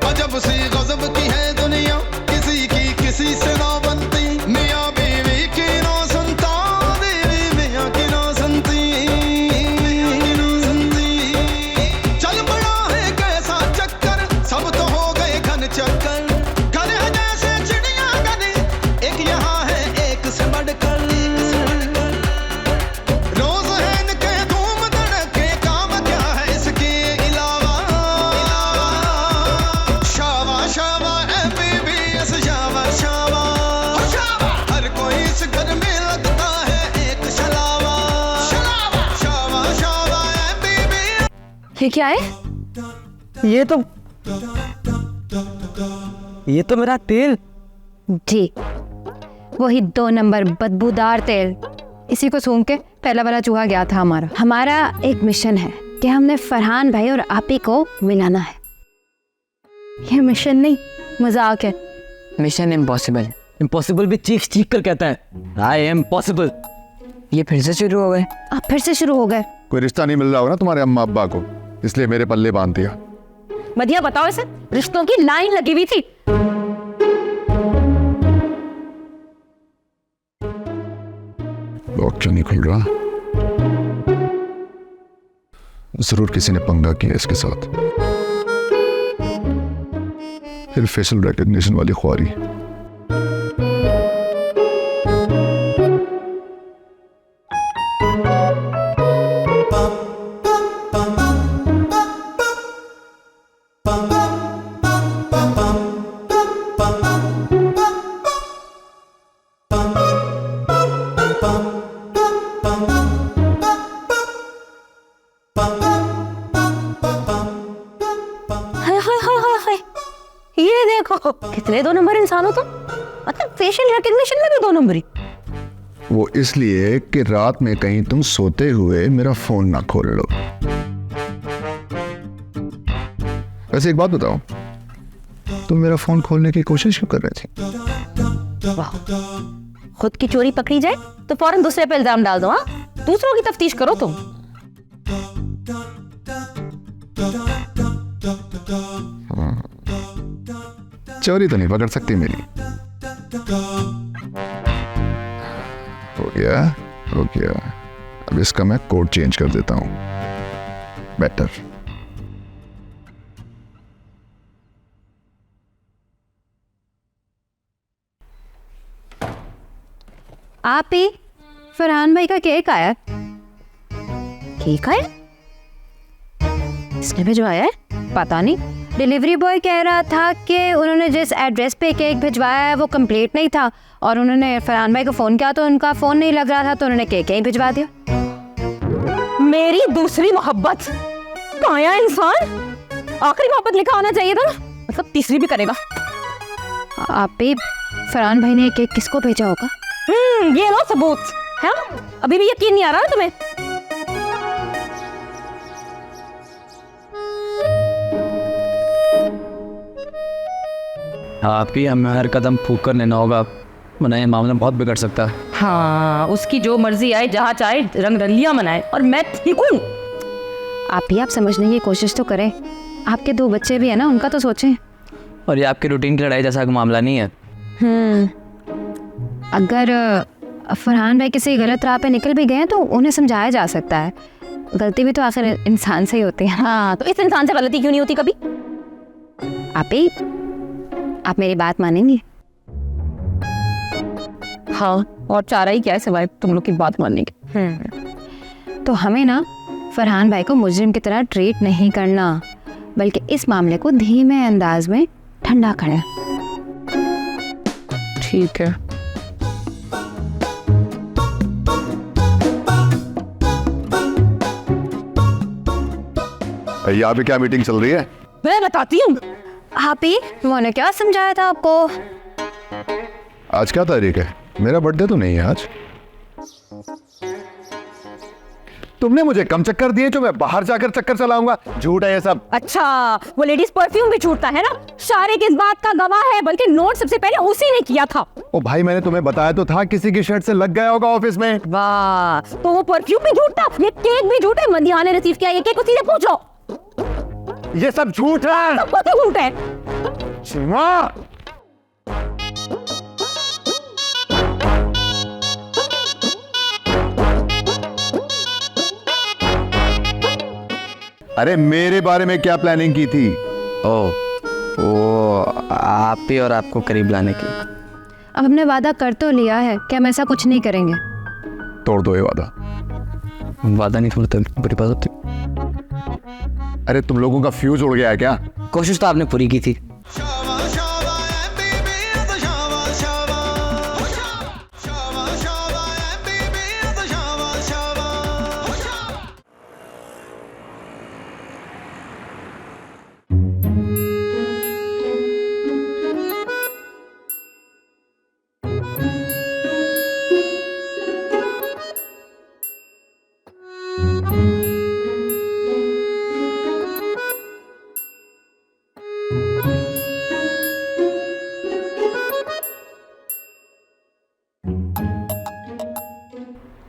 अजब सी गजब की है दुनिया, किसी की किसी से ना बनती, मियाँ बीवी की ना सुनता, देवी मियाँ की ना सुनती। चल पड़ा है कैसा चक्कर, सब तो हो गए घन चक्कर, घर है जैसे चिड़िया घर, एक यहाँ है एक से बढ़कर। रोज है इनके धूम धड़के, काम क्या है इसके अलावा। शावा शावा MBBS शावा शावा, हर कोई इस घर में लगता है एक शलावा। शावा शावा MBBS। ये क्या है? ये तो मेरा तेल। जी, वही 2 नंबर बदबूदार तेल। इसी को सूंघ के पहला वाला चूहा गया था हमारा। हमारा एक मिशन है कि हमने फरहान भाई और आपी को मिलाना है। ये मिशन नहीं, मजाक है। Mission impossible. इम्पॉसिबल भी चीख चीख कर कहता है आई एम पॉसिबल। ये फिर से शुरू हो गए। आप फिर से शुरू हो गए। कोई रिश्ता नहीं मिल रहा होगा ना तुम्हारे अम्मा अब्बा को, इसलिए मेरे पल्ले बांध दिया। मदिया बताओ, इसे रिश्तों की लाइन लगी हुई थी। लॉक क्यों नहीं खुल रहा? जरूर किसी ने पंगा किया इसके साथ। फिर फेशियल रिकग्निशन वाली ख्वारी। हाय हाय हाय हाय हाय, ये देखो कितने 2 नंबर इंसान हो तुम। मतलब फेशियल रिकग्निशन में भी 2 नंबरी। वो इसलिए कि रात में कहीं तुम सोते हुए मेरा फोन ना खोल लो। वैसे एक बात बताओ, तुम मेरा फोन खोलने की कोशिश क्यों कर रहे थे? वाह, खुद की चोरी पकड़ी जाए तो फौरन दूसरे पे इल्जाम डाल दो। हाँ, दूसरों की तफ्तीश करो तुम। चोरी तो नहीं पकड़ सकती मेरी। हो गया हो गया। अब इसका मैं कोड चेंज कर देता हूं। बेटर। आप ही फरहान भाई का केक आया। केक आया? इसने भिजवाया है? पता नहीं। डिलीवरी बॉय कह रहा था कि उन्होंने जिस एड्रेस पे केक भिजवाया है वो कंप्लीट नहीं था, और उन्होंने फरहान भाई को फ़ोन किया तो उनका फ़ोन नहीं लग रहा था, तो उन्होंने केक यहीं भिजवा दिया। मेरी दूसरी मोहब्बत। काया इंसान, आखिरी मोहब्बत लिखा होना चाहिए था ना, मतलब तीसरी भी करेगा। आप भी फरहान भाई ने केक किसको भेजा होगा? ये लो सबूत है। अभी भी यकीन नहीं आ रहा तुम्हें? आपकी हमें हर कदम फूक कर लेना होगा, वरना ये मामला बहुत बिगड़ सकता है। हाँ, उसकी जो मर्जी आए, जहाँ चाहे रंग रलियां मनाए, और मैं ठीक हूँ। आप भी आप समझने की कोशिश तो करें। आपके 2 बच्चे भी है ना, उनका तो सोचें। और ये आपकी रूटीन की लड़ाई जैसा मामला नहीं है। अगर फरहान भाई किसी गलत राह पे निकल भी गए हैं तो उन्हें समझाया जा सकता है। गलती भी तो आखिर इंसान से ही होती है। हाँ, तो इस इंसान से गलती क्यों नहीं होती कभी? आप मेरी बात मानेंगे? हाँ, और चारा ही क्या है सिवाय तुम लोग की बात मानने की। तो हमें ना फरहान भाई को मुजरिम की तरह ट्रीट नहीं करना, बल्कि इस मामले को धीमे अंदाज में ठंडा करना। ठीक है। यहाँ पे क्या मीटिंग चल रही है? मैं बताती हूँ। आप ही, मैंने क्या समझाया था आपको? आज क्या तारीख है? मेरा बर्थडे तो नहीं है आज। तुमने मुझे कम चक्कर दिए जो मैं बाहर जाकर चक्कर चलाऊंगा? झूठ है ये सब। अच्छा, वो लेडीज परफ्यूम भी छूटता है ना? शारिक इस बात का गवाह है, बल्कि नोट सबसे पहले उसी ने किया था। ओ भाई, मैंने तुम्हें बताया तो था किसी की शर्ट से लग गया होगा ऑफिस में। वाह, तो वो परफ्यूम भी झूठा, ये केक भी झूठा। मदीहा ने रिसीव किया ये केक, उसी से पूछो। ये सब झूठ है। सब कुछ झूठ है। शिवा, अरे मेरे बारे में क्या प्लानिंग की थी? वो आप ही और आपको करीब लाने की। अब हमने वादा कर तो लिया है कि हम ऐसा कुछ नहीं करेंगे। तोड़ दो ये वादा। वादा नहीं तोड़ते, बुरी बात होती। अरे तुम लोगों का फ्यूज उड़ गया है क्या? कोशिश तो आपने पूरी की थी। Shava Shava baby Shava Shava Shava Shava baby Shava Shava.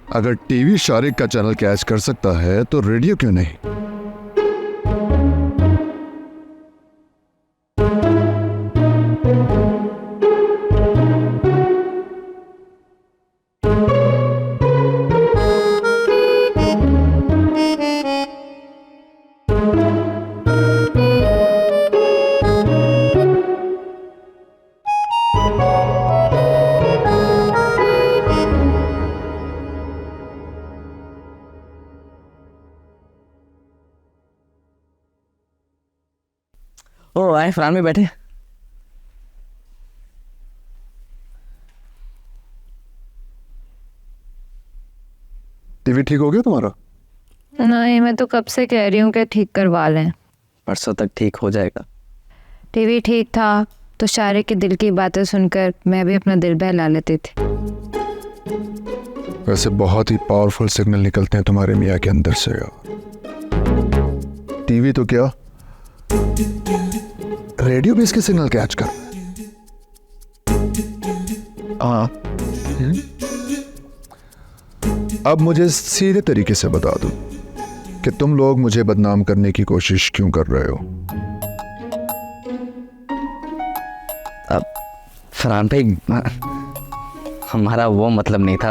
अगर टीवी शारिक का चैनल कैच कर सकता है तो रेडियो क्यों नहीं? ओ आए फरहान में बैठे। टीवी ठीक हो गया तुम्हारा? नहीं, मैं तो कब से कह रही हूँ कि ठीक करवा लें। परसों तक ठीक हो जाएगा। टीवी ठीक था तो शारिक के दिल की बातें सुनकर मैं भी अपना दिल बहला लेती थी। वैसे बहुत ही पावरफुल सिग्नल निकलते हैं तुम्हारे मियाँ के अंदर से यार। टीवी तो क्या, रेडियो भी इसके सिग्नल कैच कर। हाँ, अब मुझे सीधे तरीके से बता दो कि तुम लोग मुझे बदनाम करने की कोशिश क्यों कर रहे हो? अब फरहान भाई, हमारा वो मतलब नहीं था।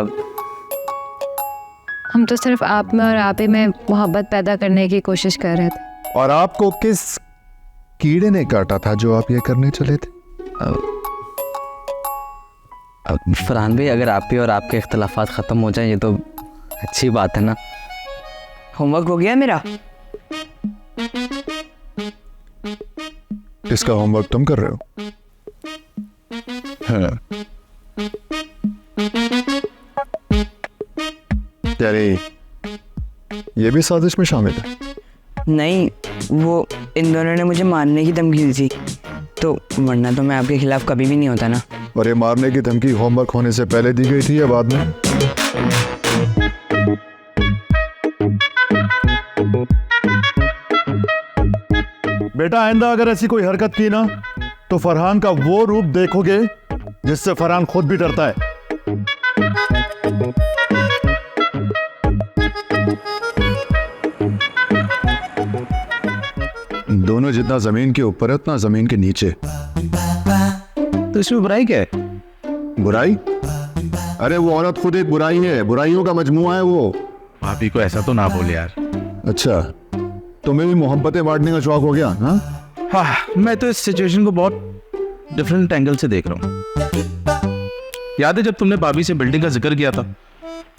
हम तो सिर्फ आप में और आप ही में मोहब्बत पैदा करने की कोशिश कर रहे थे। और आपको किस कीड़े ने काटा था जो आप ये करने चले थे? अब फरहान भाई, अगर आप ही और आपके इख्तलाफात ख़त्म हो जाएं ये तो अच्छी बात है ना। होमवर्क हो गया मेरा? इसका होमवर्क तुम कर रहे हो? हाँ। यानी ये भी साजिश में शामिल है? नहीं, वो इन दोनों ने मुझे मारने की धमकी दी थी, तो वरना तो मैं आपके खिलाफ कभी भी नहीं होता ना। और ये मारने की धमकी होमवर्क होने से पहले दी गई थी या बाद में? बेटा, आइंदा अगर ऐसी कोई हरकत की ना तो फरहान का वो रूप देखोगे जिससे फरहान खुद भी डरता है। दोनों जितना जमीन के ऊपर है उतना जमीन के नीचे। तो इसमें बुराई क्या है? बुराई? अरे वो औरत खुद एक बुराई है, बुराइयों का मजमुआ है वो। भाभी को ऐसा तो ना बोले यार। अच्छा, तुम्हें भी मोहब्बतें बांटने का शौक हो गया? हाँ, मैं तो इस सिचुएशन को बहुत डिफरेंट एंगल से देख रहा हूँ। याद है जब तुमने भाभी से बिल्डिंग का जिक्र किया था,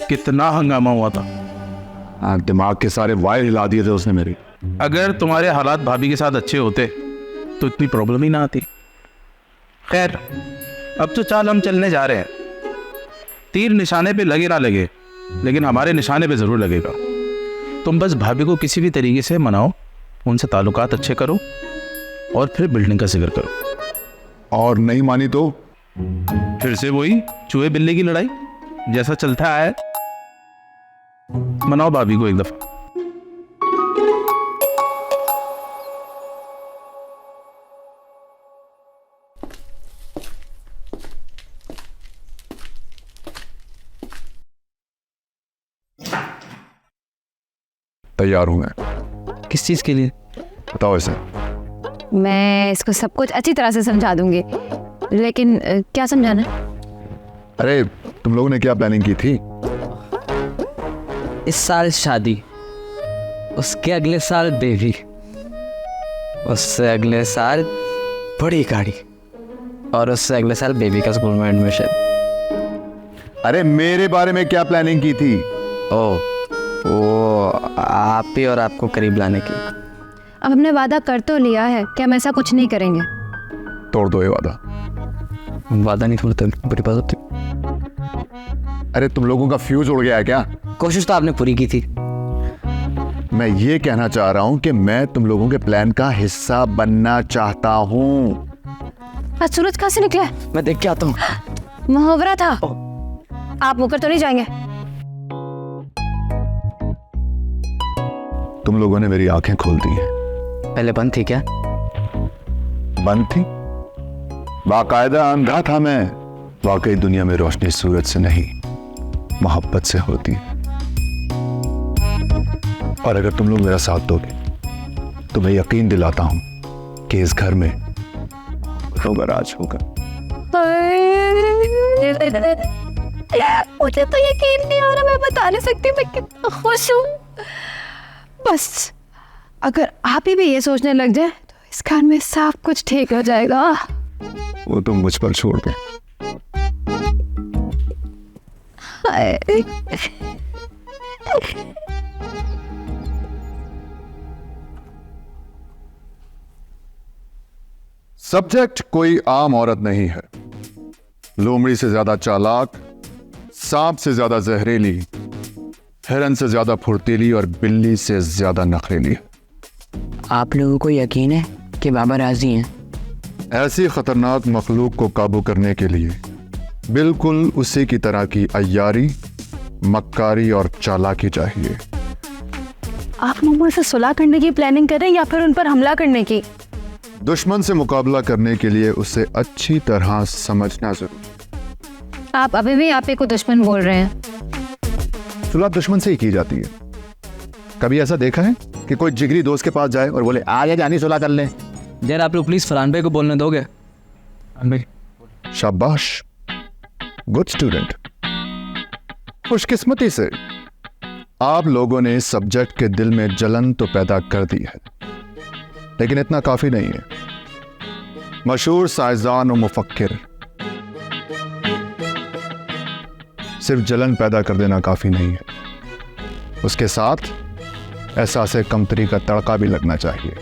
कितना हंगामा हुआ था। दिमाग के सारे वायर हिला दिए थे उसने मेरी। अगर तुम्हारे हालात भाभी के साथ अच्छे होते तो इतनी प्रॉब्लम ही ना आती। खैर, अब तो चाल हम चलने जा रहे हैं। तीर निशाने पे लगे ना लगे, लेकिन हमारे निशाने पे जरूर लगेगा। तुम बस भाभी को किसी भी तरीके से मनाओ, उनसे ताल्लुकात अच्छे करो और फिर बिल्डिंग का जिक्र करो। और नहीं मानी तो फिर से वही चूहे बिल्ली की लड़ाई जैसा चलता है। मनाओ भाभी को एक दफा। तैयार हूं मैं। किस चीज़ के लिए? बताओ इसे। मैं इसको सब कुछ अच्छी तरह से समझा दूंगी, लेकिन क्या समझाना है? अरे तुम लोगों ने क्या प्लानिंग की थी? इस साल शादी, उसके अगले साल बेबी, उससे अगले साल बड़ी गाड़ी, और उससे अगले साल बेबी का स्कूल में एडमिशन। अरे मेरे बारे में क्या प्लानिंग की थी? वो आप ही और आपको करीब लाने की। अब हमने वादा कर तो लिया है कि हम ऐसा कुछ नहीं करेंगे। तोड़ दो ये वादा। वादा नहीं तोड़ते, बुरी बात होती। अरे तुम लोगों का फ्यूज उड़ गया है क्या? कोशिश तो आपने पूरी की थी। मैं ये कहना चाह रहा हूं कि मैं तुम लोगों के प्लान का हिस्सा बनना चाहता हूं। आज सूरज कहाँ से निकला? मैं देख के आता हूँ। मुहावरा था। आप मुकर तो नहीं जाएंगे? तुम लोगों ने मेरी आंखें खोल दी हैं। पहले बंद थी क्या? बंद थी? बाकायदा अंधा था मैं। वाकई दुनिया में रोशनी सूरज से नहीं, मोहब्बत से होती है। और अगर तुम लोग मेरा साथ दोगे तो मैं यकीन दिलाता हूं कि इस घर में होगा राज होगा। मुझे तो यकीन नहीं आ रहा, मैं बता नहीं सकती मैं कितना खुश हूँ। बस अगर आप ही भी ये सोचने लग जाए तो इस घर में सब कुछ ठीक हो जाएगा। वो तुम मुझ पर छोड़ दो। सब्जेक्ट कोई आम औरत नहीं है। लोमड़ी से ज्यादा चालाक, सांप से ज्यादा जहरीली, हिरन से ज्यादा फुर्तीली और बिल्ली से ज्यादा नखरेली है। आप लोगों को यकीन है कि बाबा राजी हैं? ऐसी खतरनाक मखलूक को काबू करने के लिए बिल्कुल उसी की तरह की अय्यारी, मक्कारी और चालाकी चाहिए। आप मम्मा से सुलह करने की प्लानिंग कर रहे हैं या फिर उन पर हमला करने की? दुश्मन से मुकाबला करने के लिए उसे अच्छी तरह समझना जरूरी। आप अभी भी आप ही को दुश्मन बोल रहे हैं। सुलह दुश्मन से ही की जाती है। कभी ऐसा देखा है कि कोई जिगरी दोस्त के पास जाए और बोले आगे जानी सुलह कर ले? यार आप लोग प्लीज फरहान भाई को बोलने दोगे? शाबाश, गुड स्टूडेंट। खुशकिस्मती से आप लोगों ने सब्जेक्ट के दिल में जलन तो पैदा कर दी है, लेकिन इतना काफी नहीं है। मशहूर साइंसदान और मुफक्किर, सिर्फ जलन पैदा कर देना काफी नहीं है, उसके साथ एहसास कमतरी का तड़का भी लगना चाहिए।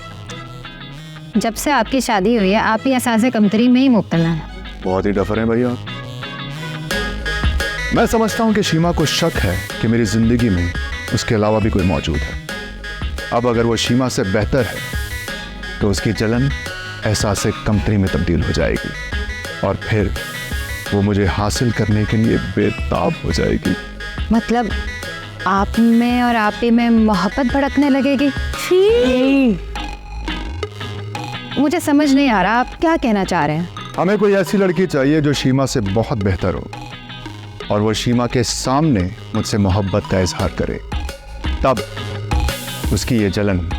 जब से आपकी शादी हुई है आप ही एहसास कमतरी में ही मुब्तला है। बहुत ही डफर हैं भैया। मैं समझता हूं कि शीमा को शक है कि मेरी जिंदगी में उसके अलावा भी कोई मौजूद है। अब अगर वो शीमा से बेहतर है तो उसकी जलन एहसास कमतरी में तब्दील हो जाएगी और फिर वो मुझे हासिल करने के लिए बेताब हो जाएगी। मतलब आप में और आप ही में मोहब्बत भड़कने लगेगी? मुझे समझ नहीं आ रहा आप क्या कहना चाह रहे हैं। हमें कोई ऐसी लड़की चाहिए जो शीमा से बहुत बेहतर हो और वो शीमा के सामने मुझसे मोहब्बत का इजहार करे, तब उसकी ये जलन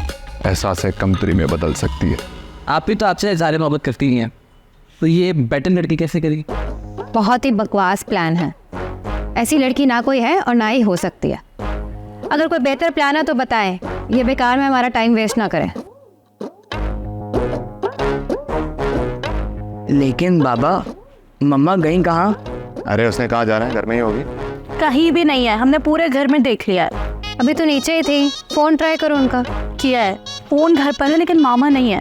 एहसास कमतरी में बदल सकती है। आप ही तो आपसे इज़हार मोहब्बत करती ही हैं, तो ये बेटर लड़की कैसे करेगी? बहुत ही बकवास प्लान है। ऐसी लड़की ना कोई है और ना ही हो सकती है। अगर कोई बेहतर प्लान है तो बताएं, ये बेकार में हमारा टाइम वेस्ट ना करें। लेकिन बाबा, मम्मा गई कहाँ? अरे उसने कहाँ जाना है, घर में ही होगी। कहीं भी नहीं है, हमने पूरे घर में देख लिया है। अभी तो नीचे ही थी, फोन ट्राई करो उनका। किया है, फोन घर पर है लेकिन मामा नहीं है।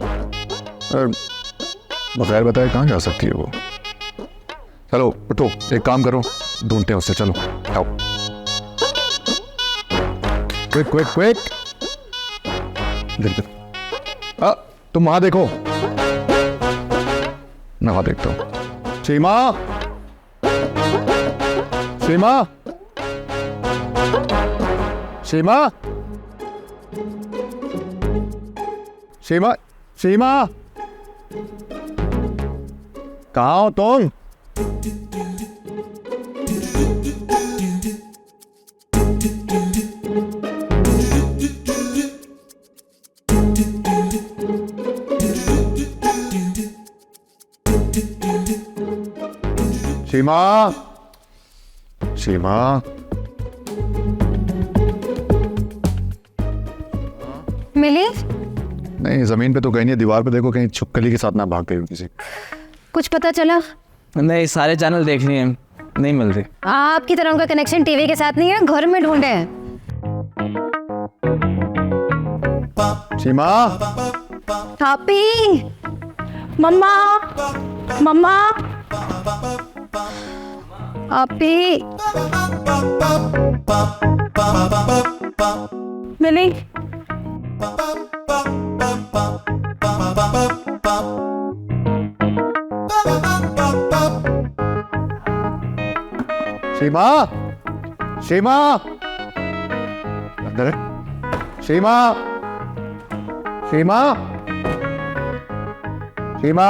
बगैर बताए कहाँ जा सकती है वो? चलो उठो, एक काम करो, ढूंढते हैं उससे। चलो आओ, क्विक क्विक क्विक। तुम वहां देखो, मैं वहां देखता हूं। सीमा, सीमा, सीमा, सीमा, सीमा, कहाँ हो तुम? सीमा, सीमा, मिली? नहीं, जमीन पे तो कहीं नहीं, दीवार पे देखो, कहीं छुपकली के साथ ना भाग गई हो किसी। कुछ पता चला? नहीं, सारे चैनल देख लिए हैं, नहीं मिल रही। आपकी तरह उनका कनेक्शन टीवी के साथ नहीं है, घर में ढूंढे हैं। सीमा, हापी, मम्मा, मम्मा, हापी, मिली? सीमा, सीमा, अंदर है। सीमा, सीमा, सीमा।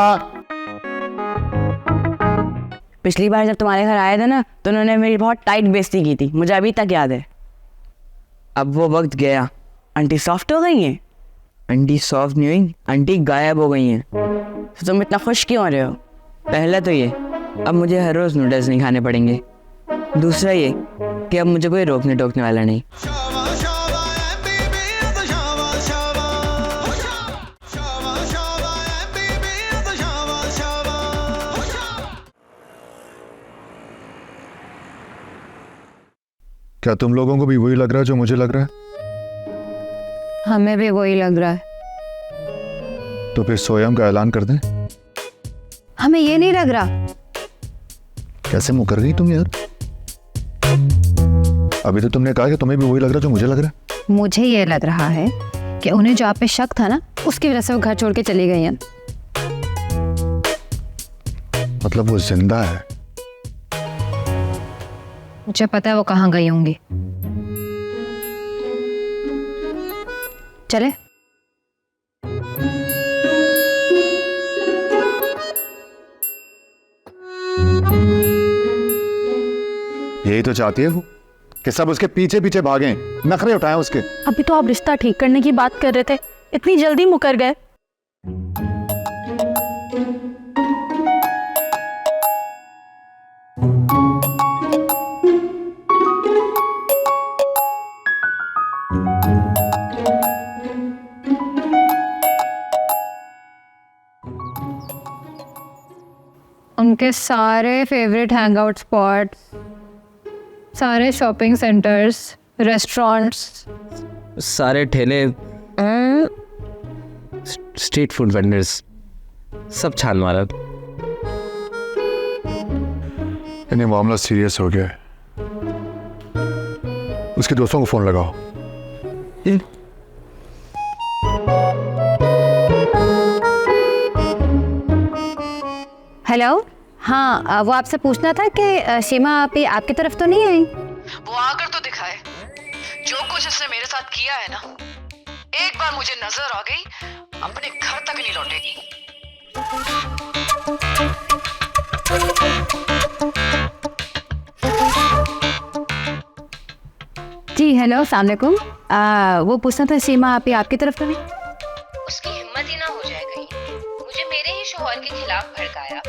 पिछली बार जब तुम्हारे घर आए थे ना, तो उन्होंने मेरी बहुत टाइट बेइज्जती की थी, मुझे अभी तक याद है। अब वो वक्त गया। आंटी सॉफ्ट हो गई हैं? आंटी सॉफ्ट नहीं हुई, आंटी गायब हो गई हैं। तो तुम इतना खुश क्यों हो रहे हो? पहले तो ये, अब मुझे हर रोज़ नूडल्स नहीं खाने पड़ेंगे। दूसरा ये कि अब मुझे कोई रोकने टोकने वाला नहीं। शावा शावा MBBS शावा शावा हो शावा शावा MBBS शावा शावा हो क्या तुम लोगों को भी वही लग रहा है जो मुझे लग रहा है? हमें भी वही लग रहा है। तो फिर सोयम का ऐलान कर दें? हमें ये नहीं लग रहा। कैसे मुकर गई तुम यार? अभी तो तुमने कहा कि तुम्हें भी वही लग रहा है जो मुझे लग रहा है। मुझे ये लग रहा है कि उन्हें जो आप पे शक था ना, उसकी वजह से वो घर छोड़ के चली गई हैं। मतलब वो जिंदा है? मुझे पता है वो कहाँ गई होंगी। चले? यही तो चाहती है वो, कि सब उसके पीछे पीछे भागें, नखरे उठाएं उसके। अभी तो आप रिश्ता ठीक करने की बात कर रहे थे, इतनी जल्दी मुकर गए। उनके सारे फेवरेट हैंगआउट स्पॉट्स, सारे शॉपिंग सेंटर्स, रेस्टोरेंट्स, सारे ठेले, स्ट्रीट फूड वेंडर्स, सब छान मारा। यानी मामला सीरियस हो गया है। उसके दोस्तों को फोन लगाओ। हेलो। हाँ, वो आपसे पूछना था कि सीमा आपी आपकी तरफ तो नहीं आई? वो आकर तो दिखाए। जो कुछ इसने मेरे साथ किया है ना, एक बार मुझे नजर आ गई, अपने घर तक नहीं लौटेगी। जी हेलो, अस्सलाम वालेकुम। वो पूछना था सीमा आपी आपकी तरफ तो नहीं? उसकी हिम्मत ही ना हो जाए कहीं। मुझे मेरे ही शोहर के खिलाफ भड़काया,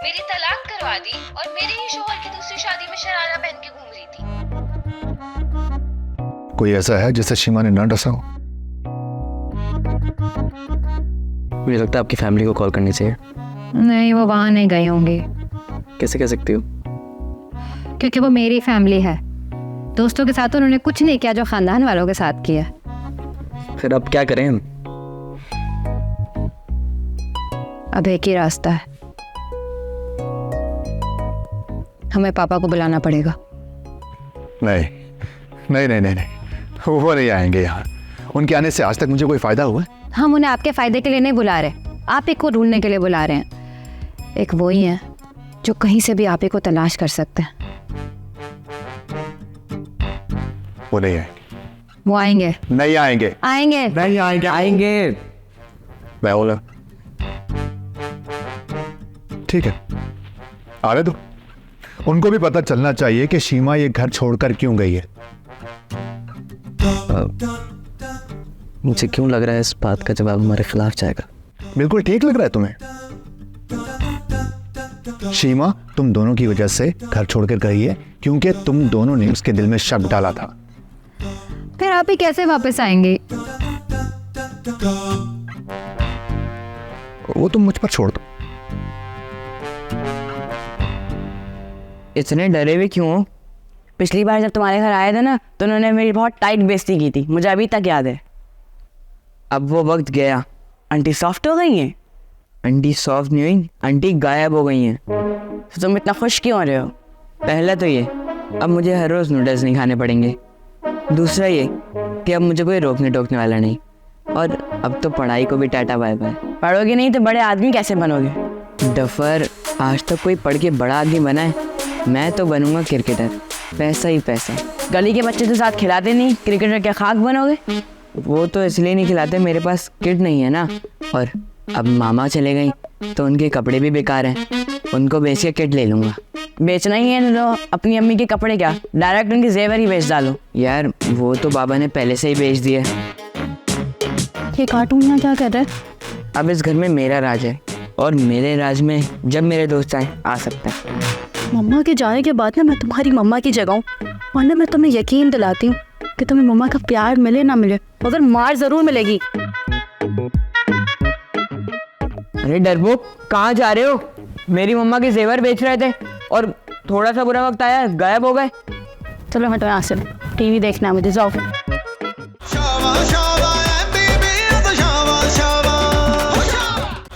मेरी तलाक करवा दी और मेरे ही शोहर की दूसरी शादी में शरारा पहन के घूम रही थी। कोई ऐसा है जिसे सीमा ने न डसा हो? मुझे लगता है आपकी फैमिली को कॉल करनी चाहिए। नहीं, वो वहाँ नहीं गई होंगी। कैसे कह सकती हो? क्योंकि वो मेरी फैमिली है। दोस्तों के साथ उन्होंने कुछ नहीं किया जो खानदान वालों के साथ किया। फिर अब क्या करें? अब एक ही रास्ता है, हमें पापा को बुलाना पड़ेगा। नहीं नहीं नहीं नहीं, नहीं। वो नहीं आएंगे यहाँ। उनके आने से आज तक मुझे कोई फायदा हुआ है? हम उन्हें आपके फायदे के लिए नहीं बुला रहे, आप ही को ढूंढने के लिए बुला रहे हैं। एक वो ही है जो कहीं से भी आप ही को तलाश कर सकते हैं। वो नहीं आएंगे। वो आएंगे। नहीं आएंगे। आएंगे। नहीं आएंगे। आएंगे। मैं बोला ठीक है, आने दो। उनको भी पता चलना चाहिए कि सीमा ये घर छोड़कर क्यों गई है। मुझे क्यों लग रहा है इस बात का जवाब हमारे खिलाफ जाएगा। बिल्कुल ठीक लग रहा है तुम्हें। सीमा तुम दोनों की वजह से घर छोड़कर गई है क्योंकि तुम दोनों ने उसके दिल में शक डाला था। फिर आप ही कैसे वापस आएंगे? वो तुम मुझ पर छोड़ दो। इतने डरे हुए क्यों हो? पिछली बार जब तुम्हारे घर आए थे ना तो उन्होंने मेरी बहुत टाइट बेइज्जती की थी, मुझे अभी तक याद है। अब वो वक्त गया। आंटी सॉफ्ट हो गई हैं? आंटी सॉफ्ट नहीं हुई, आंटी गायब हो गई हैं। तो तुम इतना खुश क्यों हो रहे हो? पहला तो ये, अब मुझे हर रोज़ नूडल्स नहीं खाने पड़ेंगे। दूसरा ये कि अब मुझे कोई रोकने टोकने वाला नहीं। और अब तो पढ़ाई को भी टाटा बाय बाय। पढ़ोगे नहीं तो बड़े आदमी कैसे बनोगे? डफर, आज तक कोई पढ़ के बड़ा आदमी बना है? मैं तो बनूंगा क्रिकेटर, पैसा ही पैसा। गली के बच्चे तो साथ खिलाते नहीं, क्रिकेटर क्या खाक बनोगे? वो तो इसलिए नहीं खिलाते, मेरे पास किट नहीं है ना। और अब मामा चले गई तो उनके कपड़े भी बेकार हैं, उनको बेच के किट ले लूँगा। बेचना ही है तो अपनी अम्मी के कपड़े क्या, डायरेक्ट उनके जेवर ही बेच डालो। यार वो तो बाबा ने पहले से ही बेच दिए। ये कार्टून यहाँ क्या कर रहा है? अब इस घर में मेरा राज है और मेरे राज में जब मेरे दोस्त आए आ सकता है। मम्मा के जाने के बाद ना मैं तुम्हारी मम्मा की जगह हूँ, वरना मैं तुम्हें यकीन दिलाती हूँ कि तुम्हें मम्मा का प्यार मिले ना मिले मगर मार जरूर मिलेगी। अरे डरपोक, कहाँ जा रहे हो? मेरी मम्मा के जेवर बेच रहे थे और थोड़ा सा बुरा वक्त आया गायब हो गए। चलो हटो यहाँ से, टीवी देखना है मुझे, जाओ। Shava Shava MBBS Shava Shava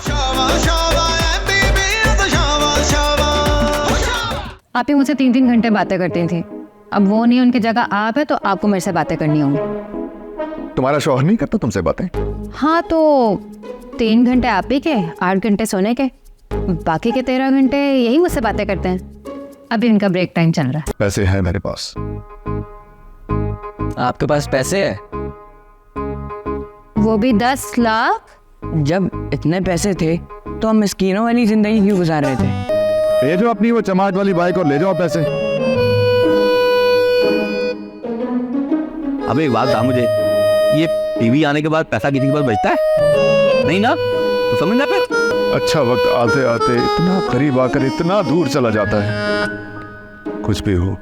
Shava Shava MBBS Shava Shava. आप ही मुझसे 3-3 घंटे बातें करती थी, अब वो नहीं, उनकी जगह आप है तो आपको मेरे से बातें करनी होंगी। तुम्हारा शौहर नहीं करता तुमसे बातें? हाँ तो 3 घंटे आप ही के, 8 घंटे सोने के, बाकी के 13 घंटे यही मुझसे बातें करते हैं। अभी इनका ब्रेक टाइम चल रहा है। पैसे हैं मेरे पास। आपके पास पैसे है? वो भी 10 लाख। जब इतने पैसे थे तो हम मिस्कीनों वाली जिंदगी क्यों गुजार रहे थे? ले जाओ अपनी वो चमाट वाली बाइक और ले जाओ पैसे। अब एक बात बता मुझे, ये टीवी आने के बाद पैसा किसी के पास बचता है? नहीं ना, तो समझना फिर। अच्छा वक्त आते आते इतना करीब आकर इतना दूर चला जाता है। कुछ भी हो